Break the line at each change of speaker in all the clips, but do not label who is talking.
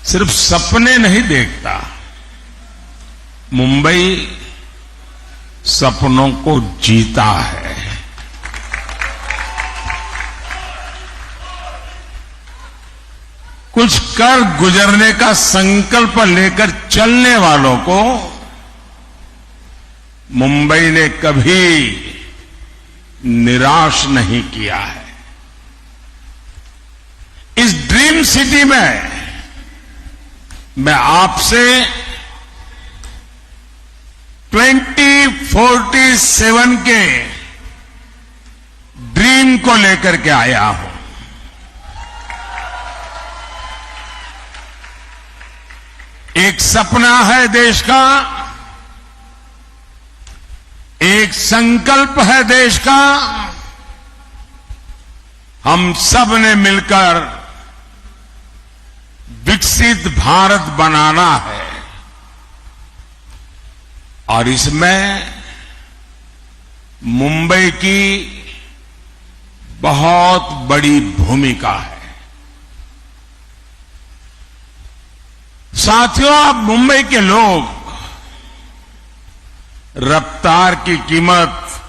सिर्फ सपने नहीं देखता, मुंबई सपनों को जीता है। कुछ कर गुजरने का संकल्प लेकर चलने वालों को मुंबई ने कभी निराश नहीं किया है। इस ड्रीम सिटी में मैं आपसे 2047 के ड्रीम को लेकर के आया हूं। एक सपना है देश का, एक संकल्प है देश का। हम सब ने मिलकर विकसित भारत बनाना है और इसमें मुंबई की बहुत बड़ी भूमिका है। साथियों, आप मुंबई के लोग रफ्तार की कीमत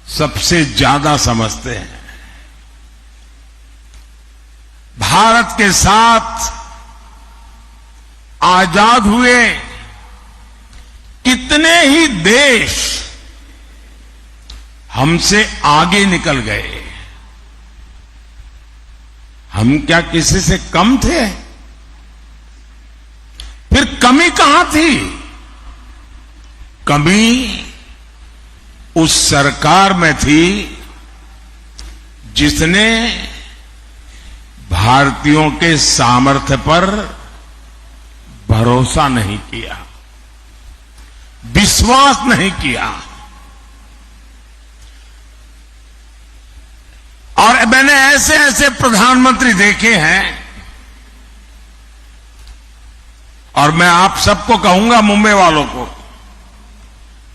सबसे ज्यादा समझते हैं। भारत के साथ आजाद हुए कितने ही देश हमसे आगे निकल गए। हम क्या किसी से कम थे? फिर कमी कहां थी? कमी उस सरकार में थी जिसने भारतीयों के सामर्थ्य पर भरोसा नहीं किया, विश्वास नहीं किया। और मैंने ऐसे ऐसे प्रधानमंत्री देखे हैं और मैं आप सबको कहूंगा, मुंबई वालों को,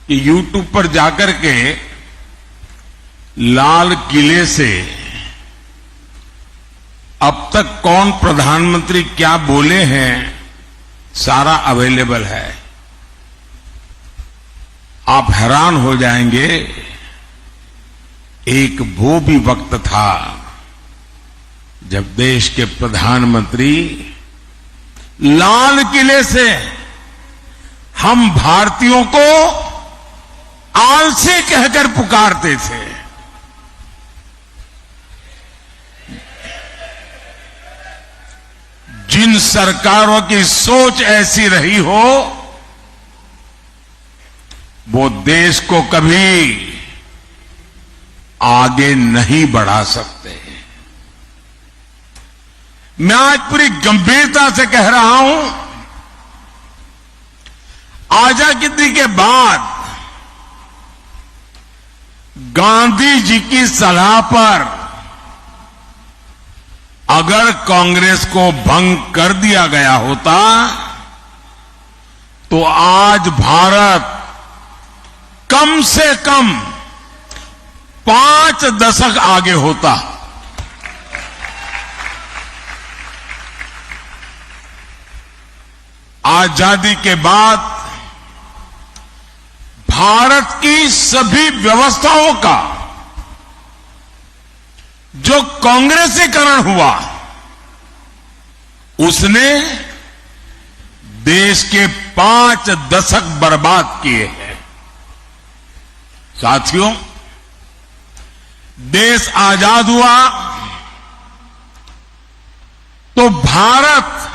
कि यूट्यूब पर जाकर के लाल किले से अब तक कौन प्रधानमंत्री क्या बोले हैं सारा अवेलेबल है। आप हैरान हो जाएंगे। एक वो भी वक्त था जब देश के प्रधानमंत्री लाल किले से हम भारतीयों को आलसी कहकर पुकारते थे। जिन सरकारों की सोच ऐसी रही हो, वो देश को कभी आगे नहीं बढ़ा सकते। मैं आज पूरी गंभीरता से कह रहा हूं, आजादी के बाद गांधी जी की सलाह पर अगर कांग्रेस को भंग कर दिया गया होता तो आज भारत कम से कम 5 दशक आगे होता। आजादी के बाद भारत की सभी व्यवस्थाओं का जो कांग्रेसीकरण हुआ, उसने देश के 5 दशक बर्बाद किए हैं। साथियों, देश आजाद हुआ तो भारत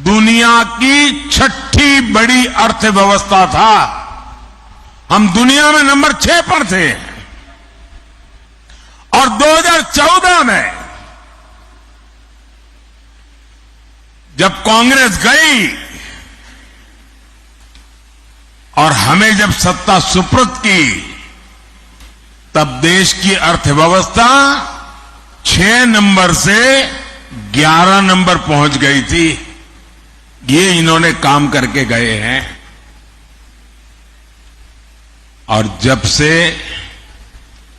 दुनिया की 6ठी बड़ी अर्थव्यवस्था था। हम दुनिया में नंबर 6 पर थे और 2014 में जब कांग्रेस गई और हमें जब सत्ता सुपुर्द की, तब देश की अर्थव्यवस्था 6 नंबर से 11 नंबर पहुंच गई थी। ये इन्होंने काम करके गए हैं। और जब से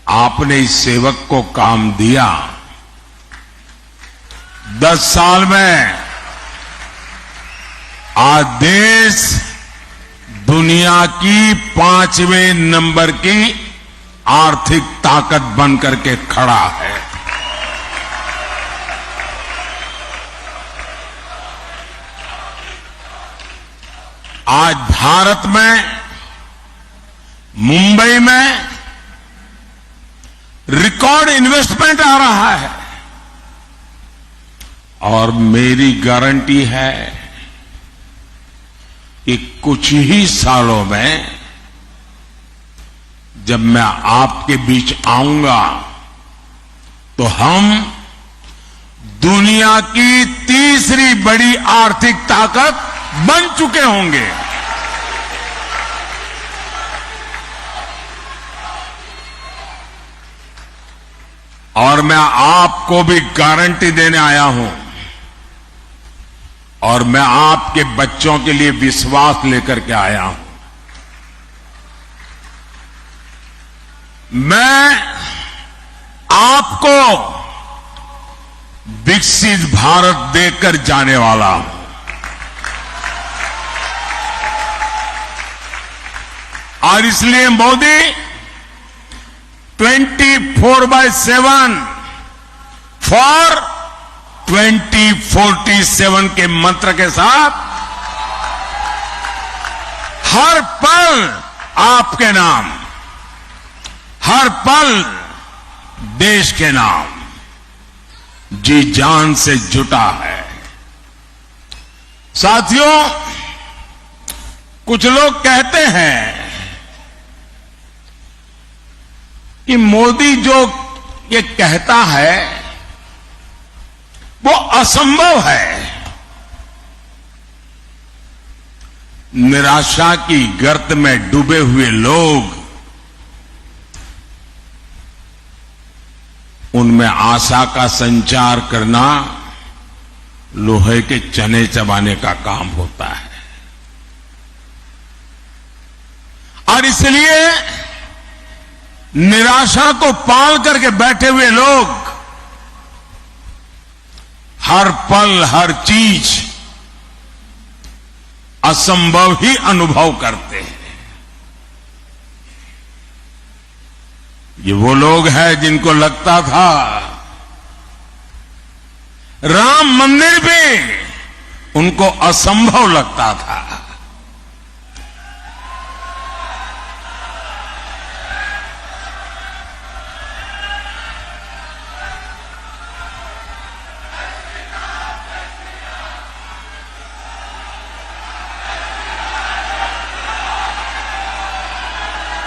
आपने इस सेवक को काम दिया, 10 साल में आज देश दुनिया की 5वें नंबर की आर्थिक ताकत बनकर के खड़ा है। आज भारत में, मुंबई में रिकॉर्ड इन्वेस्टमेंट आ रहा है और मेरी गारंटी है कि कुछ ही सालों में जब मैं आपके बीच आऊंगा तो हम दुनिया की तीसरी बड़ी आर्थिक ताकत बन चुके होंगे। और मैं आपको भी गारंटी देने आया हूं और मैं आपके बच्चों के लिए विश्वास लेकर के आया हूं। मैं आपको विकसित भारत देकर जाने वाला हूं। और इसलिए मोदी 24/7 फॉर 2047 के मंत्र के साथ हर पल आपके नाम, हर पल देश के नाम जी जान से जुटा है। साथियों, कुछ लोग कहते हैं कि मोदी जो ये कहता है वो असंभव है। निराशा की गर्त में डूबे हुए लोग उनमें आशा का संचार करना लोहे के चने चबाने का काम होता है। और इसलिए निराशा को पाल करके बैठे हुए लोग हर पल, हर चीज असंभव ही अनुभव करते हैं। ये वो लोग हैं जिनको लगता था राम मंदिर भी उनको असंभव लगता था।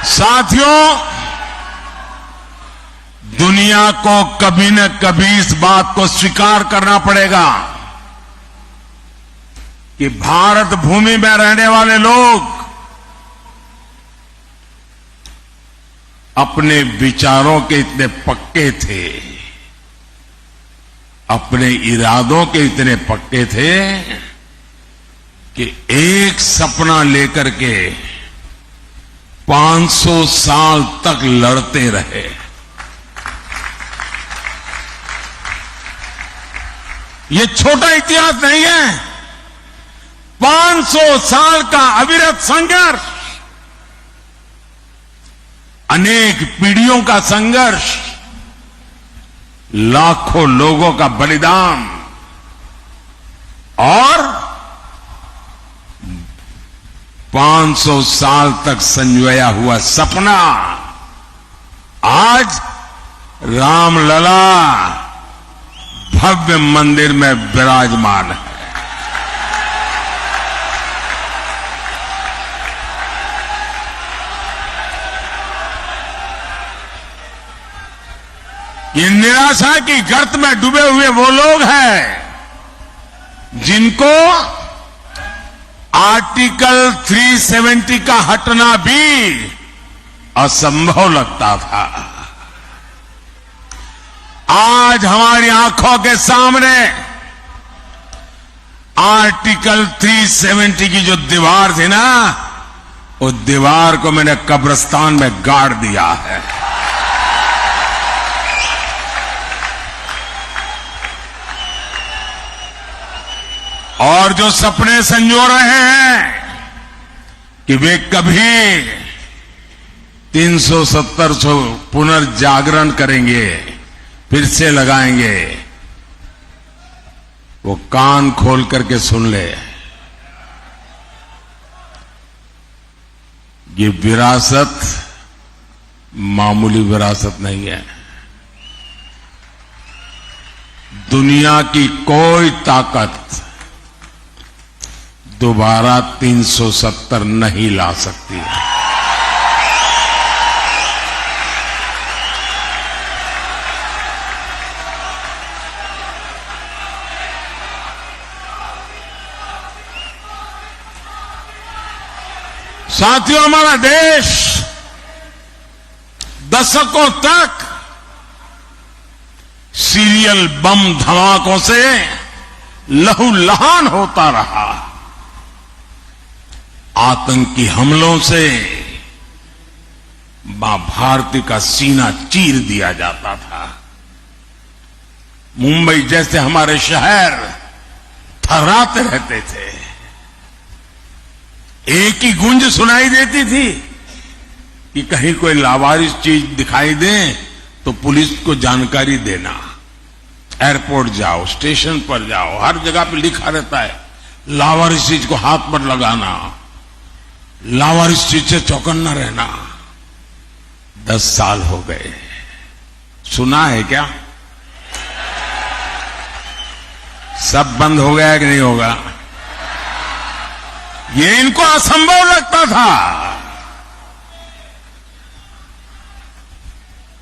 साथियों, दुनिया को कभी न कभी इस बात को स्वीकार करना पड़ेगा कि भारत भूमि में रहने वाले लोग अपने विचारों के इतने पक्के थे, अपने इरादों के इतने पक्के थे कि एक सपना लेकर के 500 साल तक लड़ते रहे। ये छोटा इतिहास नहीं है। 500 साल का अविरत संघर्ष, अनेक पीढ़ियों का संघर्ष, लाखों लोगों का बलिदान और 500 साल तक संजोया हुआ सपना आज रामलला भव्य मंदिर में विराजमान है। ये निराशा की गर्त में डूबे हुए वो लोग हैं जिनको आर्टिकल 370 का हटना भी असंभव लगता था। आज हमारी आंखों के सामने आर्टिकल 370 की जो दीवार थी ना, उस दीवार को मैंने कब्रिस्तान में गाड़ दिया है। और जो सपने संजो रहे हैं कि वे कभी 370 पुनर्जागरण करेंगे, फिर से लगाएंगे, वो कान खोल करके सुन ले। ये विरासत मामूली विरासत नहीं है। दुनिया की कोई ताकत दोबारा 370 नहीं ला सकती है। साथियों, हमारा देश दशकों तक सीरियल बम धमाकों से लहूलुहान होता रहा। आतंकी हमलों से मां भारती का सीना चीर दिया जाता था। मुंबई जैसे हमारे शहर थर्राते रहते थे। एक ही गूंज सुनाई देती थी कि कहीं कोई लावारिस चीज दिखाई दे तो पुलिस को जानकारी देना। एयरपोर्ट जाओ, स्टेशन पर जाओ, हर जगह पे लिखा रहता है लावारिस चीज को हाथ पर लगाना, लावारिस चीज से चौकन्ना रहना। 10 साल हो गए, सुना है क्या? सब बंद हो गया कि नहीं होगा? ये इनको असंभव लगता था।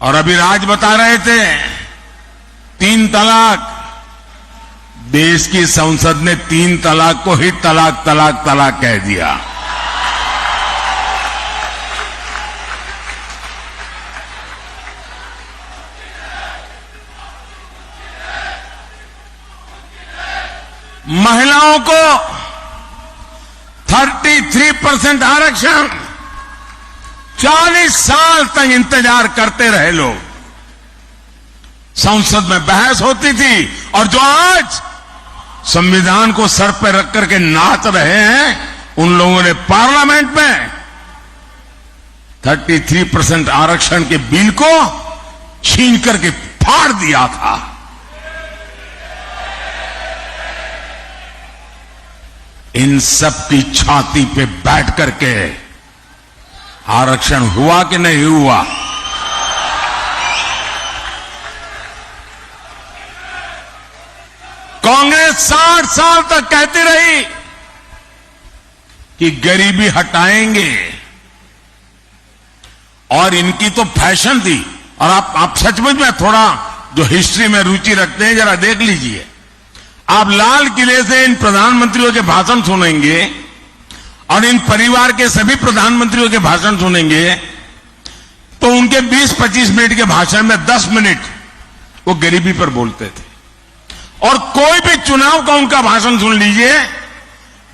और अभी राज बता रहे थे 3 तलाक। देश की संसद ने 3 तलाक को ही तलाक तलाक तलाक कह दिया। महिलाओं को 33% आरक्षण, 40 साल तक इंतजार करते रहे लोग। संसद में बहस होती थी और जो आज संविधान को सर पर रख करके नाच रहे हैं, उन लोगों ने पार्लियामेंट में 33% आरक्षण के बिल को छीन करके फाड़ दिया था। इन सब की छाती पे बैठ करके आरक्षण हुआ कि नहीं हुआ? कांग्रेस 60 साल तक कहती रही कि गरीबी हटाएंगे, और इनकी तो फैशन थी। और आप सचमुच में थोड़ा जो हिस्ट्री में रुचि रखते हैं, जरा देख लीजिए। आप लाल किले से इन प्रधानमंत्रियों के भाषण सुनेंगे और इन परिवार के सभी प्रधानमंत्रियों के भाषण सुनेंगे, तो उनके 20-25 मिनट के भाषण में 10 मिनट वो गरीबी पर बोलते थे। और कोई भी चुनाव का उनका भाषण सुन लीजिए,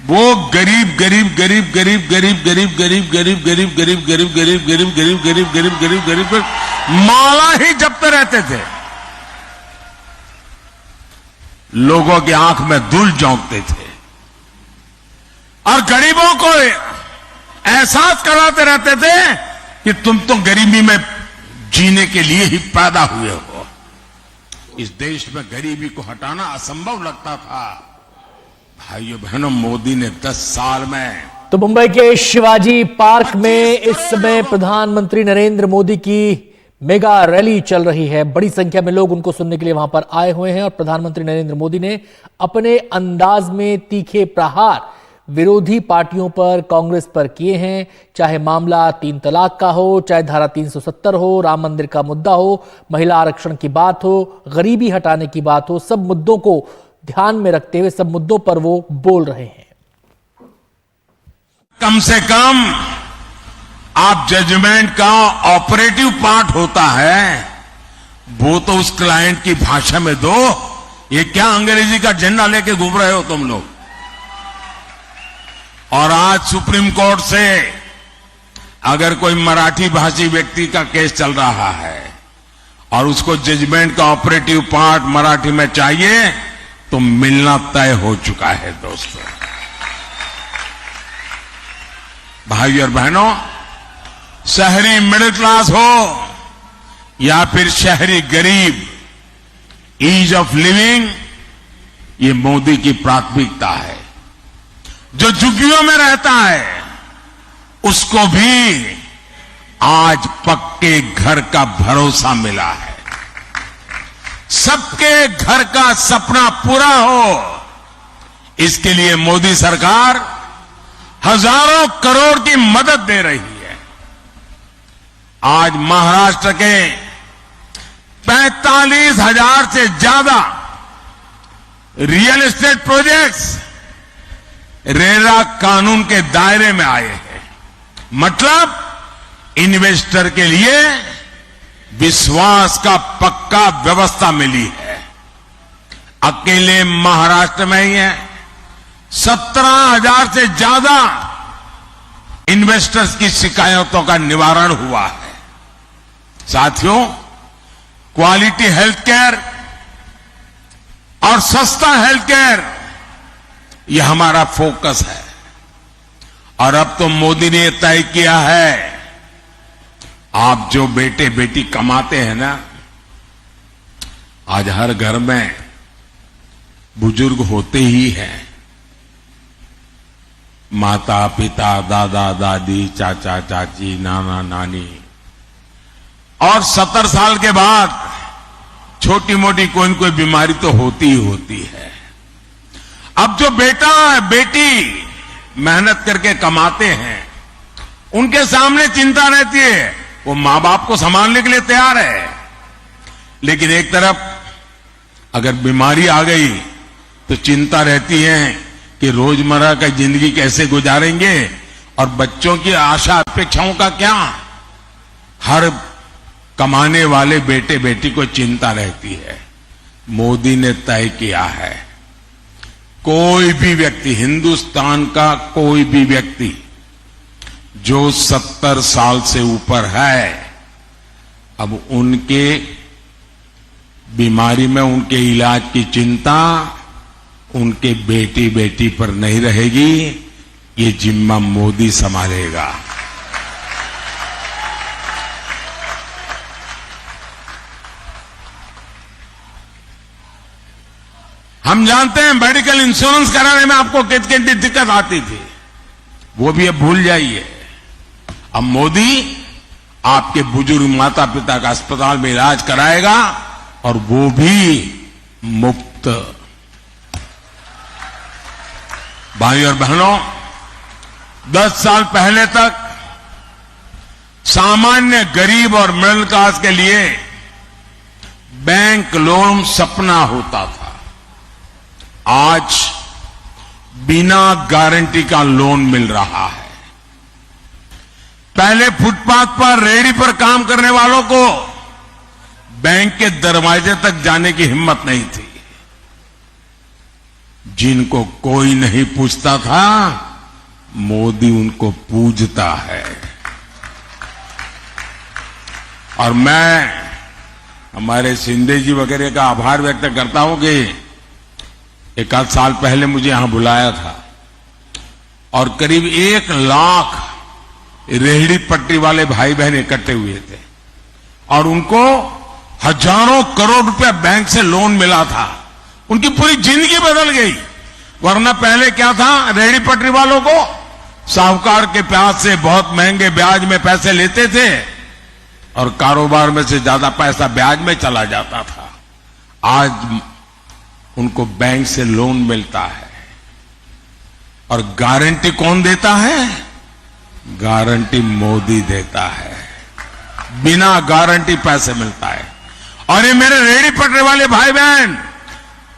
वो गरीब गरीब गरीब गरीब गरीब गरीब गरीब गरीब गरीब गरीब गरीब गरीब गरीब गरीब गरीब गरीब गरीब गरीब माला ही जपते रहते थे। लोगों की आंख में धूल झोंकते थे और गरीबों को एहसास कराते रहते थे कि तुम तो गरीबी में जीने के लिए ही पैदा हुए हो। इस देश में गरीबी को हटाना असंभव लगता था। भाइयों बहनों, मोदी ने 10 साल में।
तो मुंबई के शिवाजी पार्क में इस समय प्रधानमंत्री नरेंद्र मोदी की मेगा रैली चल रही है। बड़ी संख्या में लोग उनको सुनने के लिए वहां पर आए हुए हैं और प्रधानमंत्री नरेंद्र मोदी ने अपने अंदाज में तीखे प्रहार विरोधी पार्टियों पर, कांग्रेस पर किए हैं। चाहे मामला 3 तलाक का हो, चाहे धारा 370 हो, राम मंदिर का मुद्दा हो, महिला आरक्षण की बात हो, गरीबी हटाने की बात हो, सब मुद्दों को ध्यान में रखते हुए सब मुद्दों पर वो बोल रहे हैं।
कम से कम आप जजमेंट का ऑपरेटिव पार्ट होता है, वो तो उस क्लाइंट की भाषा में दो। ये क्या अंग्रेजी का झंडा लेके घूम रहे हो तुम लोग? और आज सुप्रीम कोर्ट से अगर कोई मराठी भाषी व्यक्ति का केस चल रहा है और उसको जजमेंट का ऑपरेटिव पार्ट मराठी में चाहिए, तो मिलना तय हो चुका है दोस्तों। भाई और बहनों, शहरी मिडिल क्लास हो या फिर शहरी गरीब, ईज ऑफ लिविंग ये मोदी की प्राथमिकता है। जो झुग्गियों में रहता है उसको भी आज पक्के घर का भरोसा मिला है। सबके घर का सपना पूरा हो, इसके लिए मोदी सरकार हजारों करोड़ की मदद दे रही है। आज महाराष्ट्र के 45,000 से ज्यादा रियल एस्टेट प्रोजेक्ट्स रेरा कानून के दायरे में आए हैं। मतलब इन्वेस्टर के लिए विश्वास का पक्का व्यवस्था मिली है। अकेले महाराष्ट्र में ही है 17,000 से ज्यादा इन्वेस्टर्स की शिकायतों का निवारण हुआ है। साथियों, क्वालिटी हेल्थ केयर और सस्ता हेल्थ केयर यह हमारा फोकस है। और अब तो मोदी ने तय किया है, आप जो बेटे बेटी कमाते हैं ना, आज हर घर में बुजुर्ग होते ही हैं। माता पिता, दादा दादी, चाचा चाची, नाना नानी, और 70 साल के बाद छोटी मोटी कोई न कोई बीमारी तो होती ही होती है। अब जो बेटा बेटी मेहनत करके कमाते हैं, उनके सामने चिंता रहती है, वो मां बाप को संभालने के लिए तैयार है, लेकिन एक तरफ अगर बीमारी आ गई तो चिंता रहती है कि रोजमर्रा का जिंदगी कैसे गुजारेंगे और बच्चों की आशा अपेक्षाओं का क्या। हर कमाने वाले बेटे बेटी को चिंता रहती है। मोदी ने तय किया है, कोई भी व्यक्ति, हिंदुस्तान का कोई भी व्यक्ति जो 70 साल से ऊपर है, अब उनके बीमारी में उनके इलाज की चिंता उनके बेटी बेटी पर नहीं रहेगी। ये जिम्मा मोदी संभालेगा। हम जानते हैं मेडिकल इंश्योरेंस कराने में आपको कितनी दिक्कत आती थी, वो भी अब भूल जाइए। अब मोदी आपके बुजुर्ग माता पिता का अस्पताल में इलाज कराएगा और वो भी मुफ्त। भाई और बहनों, 10 साल पहले तक सामान्य गरीब और मिडिल क्लास के लिए बैंक लोन सपना होता था। आज बिना गारंटी का लोन मिल रहा है। पहले फुटपाथ पर रेहड़ी पर काम करने वालों को बैंक के दरवाजे तक जाने की हिम्मत नहीं थी। जिनको कोई नहीं पूछता था, मोदी उनको पूजता है। और मैं हमारे शिंदे जी वगैरह का आभार व्यक्त करता हूं कि एक आध साल पहले मुझे यहां बुलाया था और करीब 1 लाख रेहड़ी पट्टी वाले भाई बहन इकट्ठे हुए थे और उनको हजारों करोड़ रुपया बैंक से लोन मिला था। उनकी पूरी जिंदगी बदल गई। वरना पहले क्या था, रेहड़ी पटरी वालों को साहूकार के प्याज से बहुत महंगे ब्याज में पैसे लेते थे और कारोबार में से ज्यादा पैसा ब्याज में चला जाता था। आज उनको बैंक से लोन मिलता है। और गारंटी कौन देता है? गारंटी मोदी देता है। बिना गारंटी पैसे मिलता है। और ये मेरे रेहड़ी पटरी वाले भाई बहन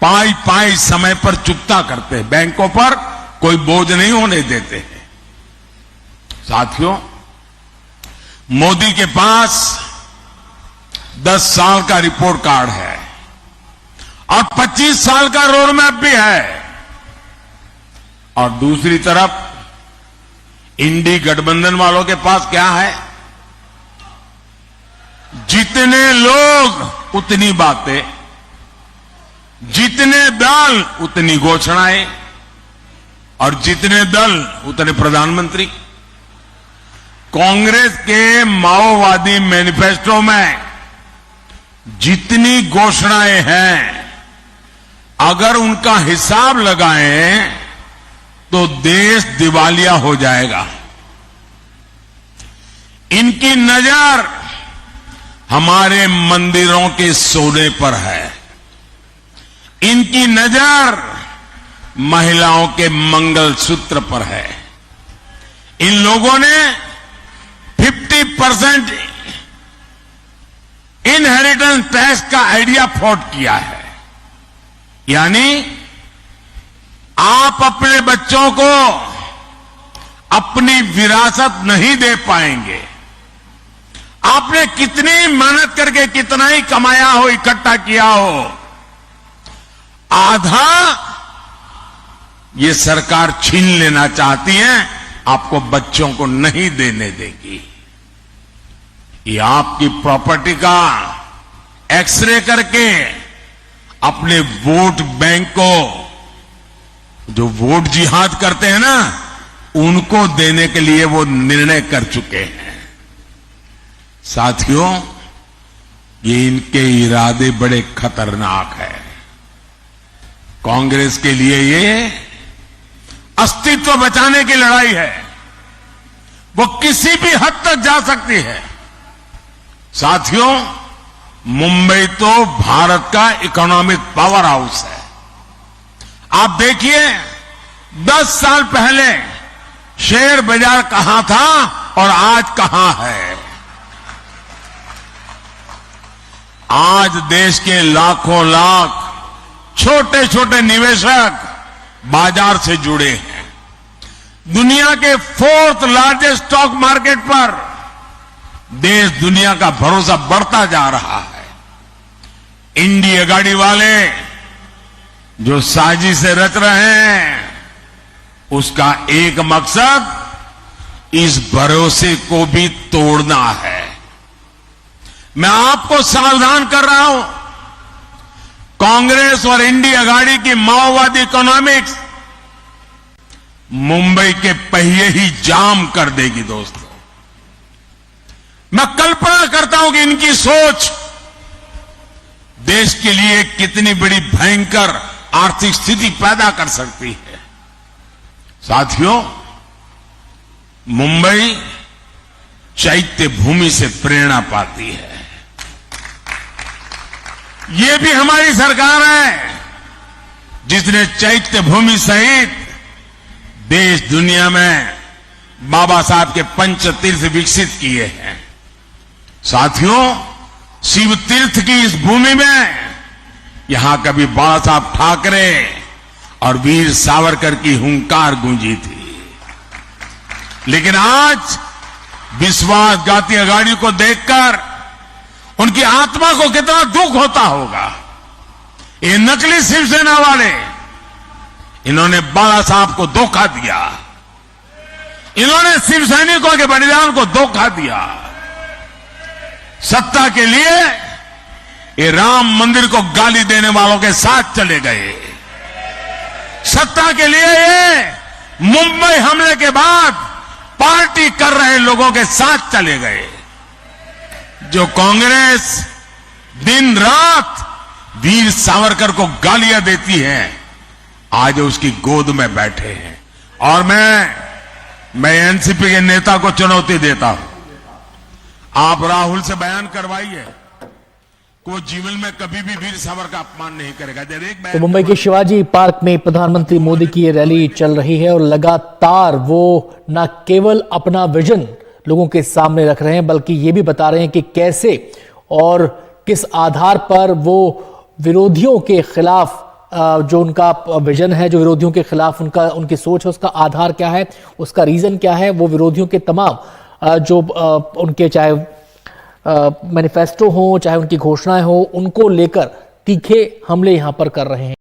पाई पाई समय पर चुकता करते हैं, बैंकों पर कोई बोझ नहीं होने देते हैं। साथियों, मोदी के पास 10 साल का रिपोर्ट कार्ड है और 25 साल का रोड मैप भी है। और दूसरी तरफ इंडी गठबंधन वालों के पास क्या है? जितने लोग उतनी बातें। जितने दल उतनी घोषणाएं और जितने दल उतने प्रधानमंत्री। कांग्रेस के माओवादी मैनिफेस्टो में जितनी घोषणाएं हैं, अगर उनका हिसाब लगाएं तो देश दिवालिया हो जाएगा। इनकी नजर हमारे मंदिरों के सोने पर है, इनकी नजर महिलाओं के मंगलसूत्र पर है। इन लोगों ने 50% इनहेरिटेंस टैक्स का आइडिया फ्लॉट किया है, यानी आप अपने बच्चों को अपनी विरासत नहीं दे पाएंगे। आपने कितनी मेहनत करके कितना ही कमाया हो, इकट्ठा किया हो, आधा ये सरकार छीन लेना चाहती है, आपको बच्चों को नहीं देने देगी। ये आपकी प्रॉपर्टी का एक्सरे करके अपने वोट बैंक को, जो वोट जिहाद करते हैं ना, उनको देने के लिए वो निर्णय कर चुके हैं। साथियों, ये इनके इरादे बड़े खतरनाक हैं। कांग्रेस के लिए ये अस्तित्व बचाने की लड़ाई है, वो किसी भी हद तक जा सकती है। साथियों, मुंबई तो भारत का इकोनॉमिक पावर हाउस है। आप देखिए, 10 साल पहले शेयर बाजार कहां था और आज कहां है। आज देश के लाखों लाख छोटे छोटे निवेशक बाजार से जुड़े हैं। दुनिया के 4th लार्जेस्ट स्टॉक मार्केट पर देश दुनिया का भरोसा बढ़ता जा रहा है। इंडिया गाड़ी वाले जो साजिश से रच रहे हैं, उसका एक मकसद इस भरोसे को भी तोड़ना है। मैं आपको सावधान कर रहा हूं, कांग्रेस और इंडिया गाड़ी की माओवादी इकोनॉमिक्स मुंबई के पहिए ही जाम कर देगी। दोस्तों, मैं कल्पना करता हूं कि इनकी सोच देश के लिए कितनी बड़ी भयंकर आर्थिक स्थिति पैदा कर सकती है। साथियों, मुंबई चैत्य भूमि से प्रेरणा पाती है। ये भी हमारी सरकार है जिसने चैत्य भूमि सहित देश दुनिया में बाबा साहब के पंच तीर्थ विकसित किए हैं। साथियों, शिव तीर्थ की इस भूमि में यहां कभी बाबा साहब ठाकरे और वीर सावरकर की हुंकार गूंजी थी, लेकिन आज विश्वासघाती अगाड़ी को देखकर उनकी आत्मा को कितना दुख होता होगा। ये नकली शिवसेना वाले, इन्होंने बाबा साहब को धोखा दिया, इन्होंने शिव सैनिकों के बलिदान को धोखा दिया। सत्ता के लिए ये राम मंदिर को गाली देने वालों के साथ चले गए। सत्ता के लिए ये मुंबई हमले के बाद पार्टी कर रहे लोगों के साथ चले गए। जो कांग्रेस दिन रात वीर सावरकर को गालियां देती है, आज उसकी गोद में बैठे हैं। और मैं एनसीपी के नेता को चुनौती देता हूं, आप राहुल से बयान करवाइए कि वो जीवन में कभी भी वीर सावरकर का अपमान नहीं करेगा।
तो मुंबई के शिवाजी पार्क में प्रधानमंत्री मोदी की ये रैली चल रही है और लगातार वो न केवल अपना विजन लोगों के सामने रख रहे हैं, बल्कि ये भी बता रहे हैं कि कैसे और किस आधार पर वो विरोधियों के खिलाफ जो उनका विजन है, जो विरोधियों के खिलाफ उनकी सोच है, उसका आधार क्या है, उसका रीजन क्या है। वो विरोधियों के तमाम जो उनके चाहे मैनिफेस्टो हो, चाहे उनकी घोषणाएं हो, उनको लेकर तीखे हमले यहां पर कर रहे हैं।